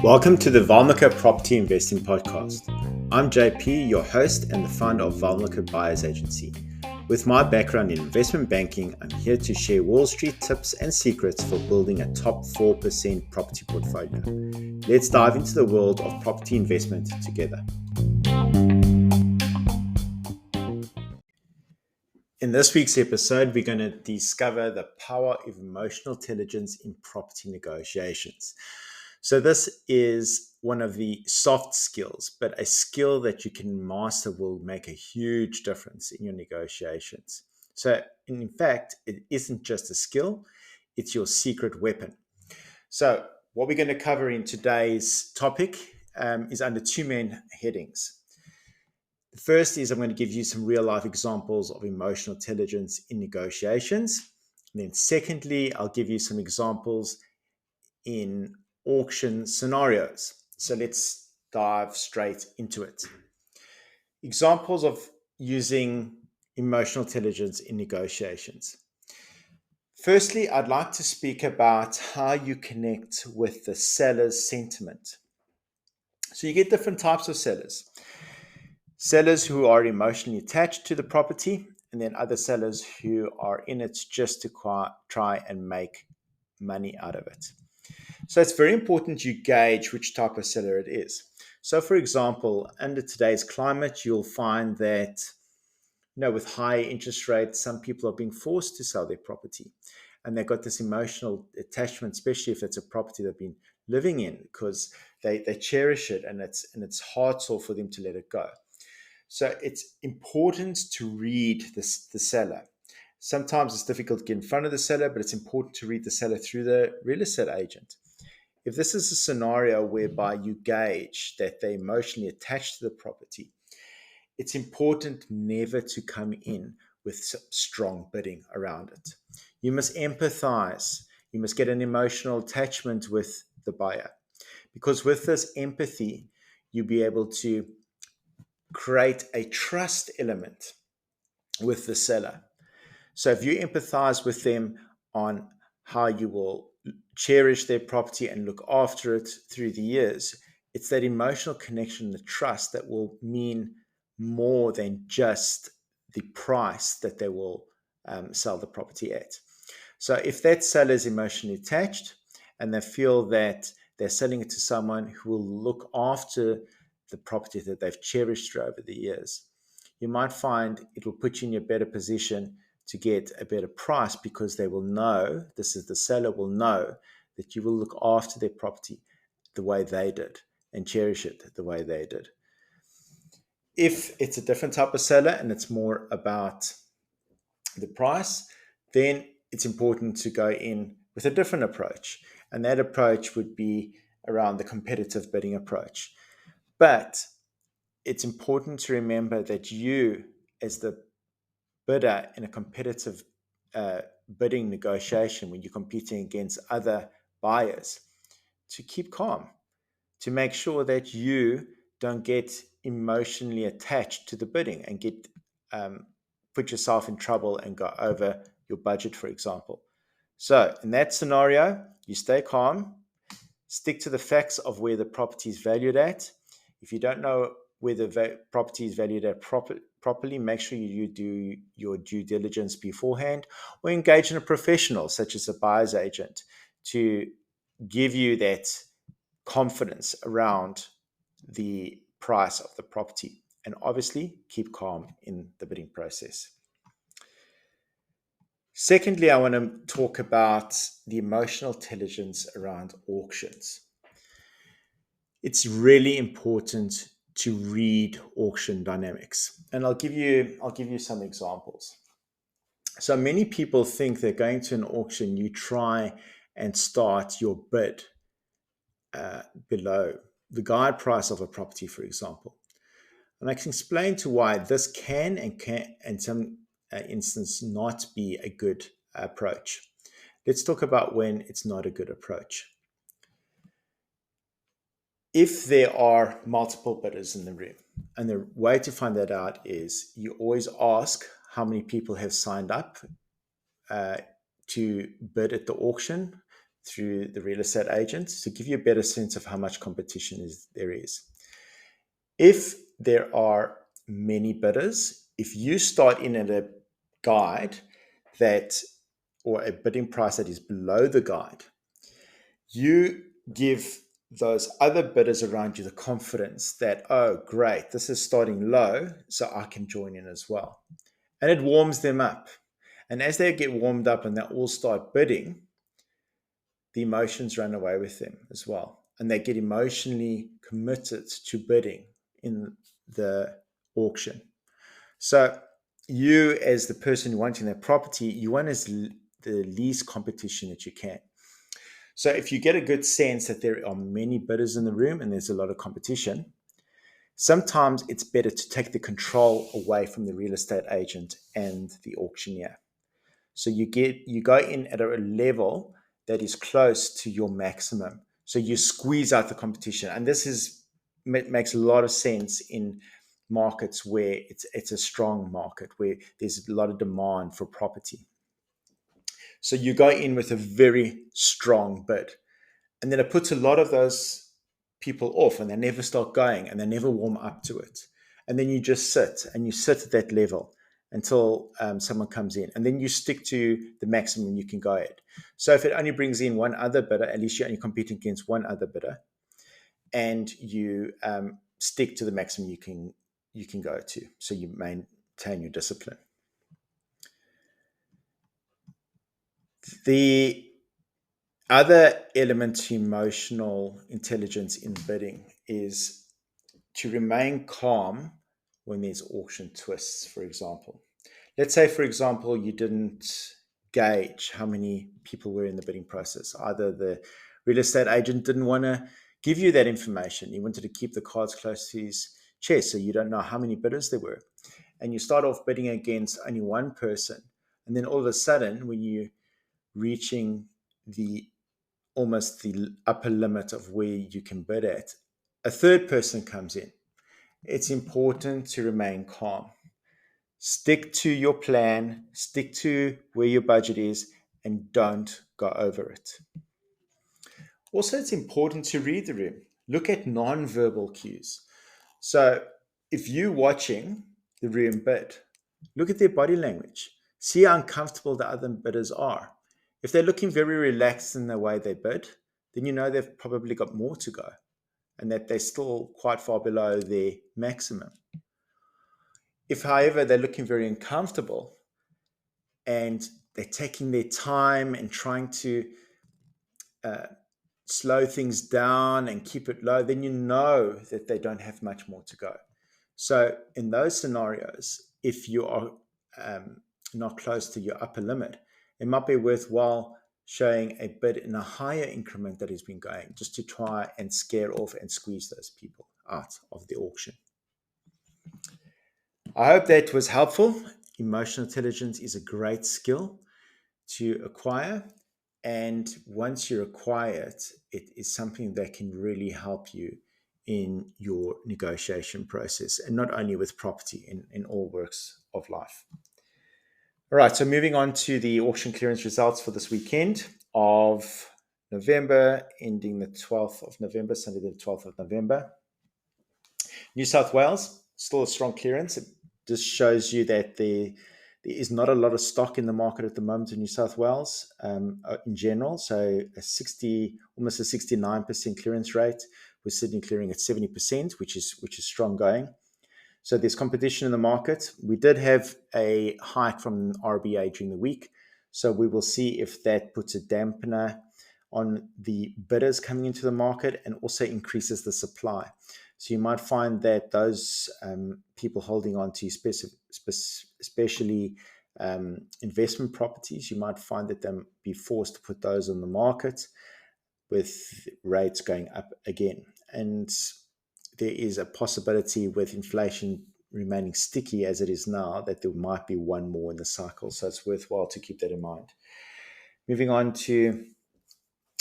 Welcome to the Valmika Property Investing Podcast. I'm JP, your host and the founder of Valmika Buyers Agency. With my background in investment banking, I'm here to share Wall Street tips and secrets for building a top 4% property portfolio. Let's dive into the world of property investment together. In this week's episode, we're going to discover the power of emotional intelligence in property negotiations. So this is one of the soft skills, but a skill that you can master will make a huge difference in your negotiations. So in fact, it isn't just a skill, it's your secret weapon. So what we're going to cover in today's topic is under two main headings. The first is I'm going to give you some real life examples of emotional intelligence in negotiations. And then secondly, I'll give you some examples in auction scenarios. So let's dive straight into it. Examples of using emotional intelligence in negotiations. Firstly, I'd like to speak about how you connect with the seller's sentiment. So you get different types of sellers. Sellers who are emotionally attached to the property, and then other sellers who are in it just to try and make money out of it. So it's very important you gauge which type of seller it is. So for example, under today's climate, you'll find that, with high interest rates, some people are being forced to sell their property. And they've got this emotional attachment, especially if it's a property they've been living in, because they cherish it and it's hard for them to let it go. So it's important to read the seller. Sometimes it's difficult to get in front of the seller, but it's important to read the seller through the real estate agent. If this is a scenario whereby you gauge that they're emotionally attached to the property, it's important never to come in with strong bidding around it. You must empathize. You must get an emotional attachment with the buyer, because with this empathy, you'll be able to create a trust element with the seller. So if you empathize with them on how you will cherish their property and look after it through the years, it's that emotional connection and the trust that will mean more than just the price that they will sell the property at. So if that seller is emotionally attached and they feel that they're selling it to someone who will look after the property that they've cherished over the years, you might find it will put you in a better position to get a better price, because they will know, the seller will know that you will look after their property the way they did and cherish it the way they did. If it's a different type of seller and it's more about the price, then it's important to go in with a different approach. And that approach would be around the competitive bidding approach. But it's important to remember that you, as the bidder in a competitive bidding negotiation, when you're competing against other buyers, to keep calm, to make sure that you don't get emotionally attached to the bidding and get put yourself in trouble and go over your budget, for example. So in that scenario, you stay calm, stick to the facts of where the property is valued at. If you don't know where the property is valued at properly, make sure you do your due diligence beforehand, or engage in a professional such as a buyer's agent to give you that confidence around the price of the property. And obviously, keep calm in the bidding process. Secondly, I want to talk about the emotional intelligence around auctions. It's really important to read auction dynamics. And I'll give you some examples. So many people think they're going to an auction, you try and start your bid below the guide price of a property, for example. And I can explain to why this can in some instance not be a good approach. Let's talk about when it's not a good approach. If there are multiple bidders in the room, and the way to find that out is you always ask how many people have signed up to bid at the auction through the real estate agents to give you a better sense of how much competition there is. If there are many bidders, if you start in at a guide that, or a bidding price that is below the guide, you give those other bidders around you the confidence that, oh, great, this is starting low, so I can join in as well. And it warms them up. And as they get warmed up and they all start bidding, the emotions run away with them as well. And they get emotionally committed to bidding in the auction. So you, as the person wanting that property, you want the least competition that you can. So if you get a good sense that there are many bidders in the room and there's a lot of competition, sometimes it's better to take the control away from the real estate agent and the auctioneer. So you go in at a level that is close to your maximum. So you squeeze out the competition. And this makes a lot of sense in markets where it's a strong market, where there's a lot of demand for property. So you go in with a very strong bid. And then it puts a lot of those people off, and they never start going and they never warm up to it. And then you just sit at that level until someone comes in, and then you stick to the maximum you can go at. So if it only brings in one other bidder, at least you're only competing against one other bidder, and you stick to the maximum you can go to. So you maintain your discipline. The other element to emotional intelligence in bidding is to remain calm when there's auction twists, for example. Let's say, for example, you didn't gauge how many people were in the bidding process. Either the real estate agent didn't want to give you that information. He wanted to keep the cards close to his chest, so you don't know how many bidders there were. And you start off bidding against only one person. And then all of a sudden, when you're reaching almost the upper limit of where you can bid at, a third person comes in. It's important to remain calm. Stick to your plan, stick to where your budget is, and don't go over it. Also, it's important to read the room. Look at non-verbal cues. So if you're watching the room bid, look at their body language. See how uncomfortable the other bidders are. If they're looking very relaxed in the way they bid, then you know they've probably got more to go and that they're still quite far below their maximum. If, however, they're looking very uncomfortable and they're taking their time and trying to slow things down and keep it low, then you know that they don't have much more to go. So in those scenarios, if you are not close to your upper limit, it might be worthwhile showing a bid in a higher increment that has been going, just to try and scare off and squeeze those people out of the auction. I hope that was helpful. Emotional intelligence is a great skill to acquire. And once you acquire it, it is something that can really help you in your negotiation process, and not only with property, in all works of life. All right, so moving on to the auction clearance results for this weekend of November, ending the 12th of November, Sunday the 12th of November. New South Wales, still a strong clearance. It just shows you that there is not a lot of stock in the market at the moment in New South Wales in general. So almost a 69% clearance rate, with Sydney clearing at 70%, which is strong going. So there's competition in the market. We did have a hike from RBA during the week. So we will see if that puts a dampener on the bidders coming into the market and also increases the supply. So you might find that those people holding on to especially investment properties, you might find that they'll be forced to put those on the market with rates going up again. And there is a possibility, with inflation remaining sticky as it is now, that there might be one more in the cycle. So it's worthwhile to keep that in mind. Moving on to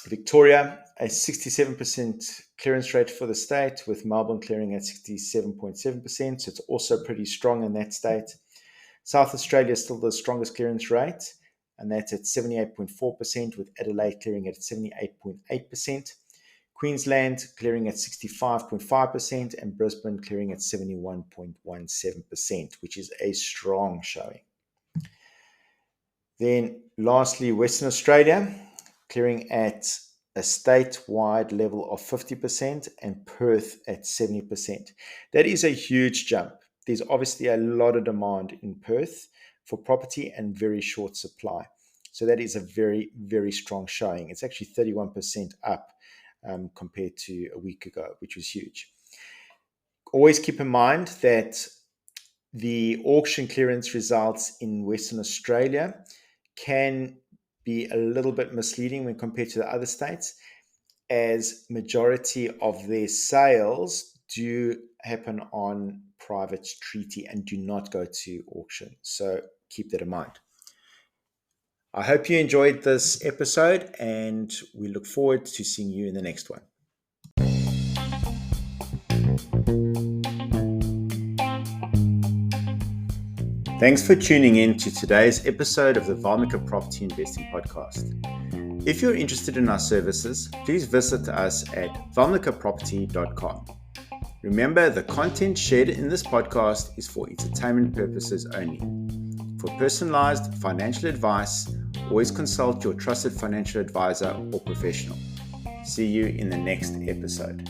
Victoria, a 67% clearance rate for the state, with Melbourne clearing at 67.7%. So it's also pretty strong in that state. South Australia is still the strongest clearance rate and that's at 78.4%, with Adelaide clearing at 78.8%. Queensland clearing at 65.5%, and Brisbane clearing at 71.17%, which is a strong showing. Then lastly, Western Australia clearing at a statewide level of 50% and Perth at 70%. That is a huge jump. There's obviously a lot of demand in Perth for property and very short supply. So that is a very, very strong showing. It's actually 31% up compared to a week ago, which was huge. Always keep in mind that the auction clearance results in Western Australia can be a little bit misleading when compared to the other states, as majority of their sales do happen on private treaty and do not go to auction. So keep that in mind. I hope you enjoyed this episode, and we look forward to seeing you in the next one. Thanks for tuning in to today's episode of the Valmika Property Investing Podcast. If you're interested in our services, please visit us at valmikaproperty.com. Remember, the content shared in this podcast is for entertainment purposes only. For personalized financial advice, always consult your trusted financial advisor or professional. See you in the next episode.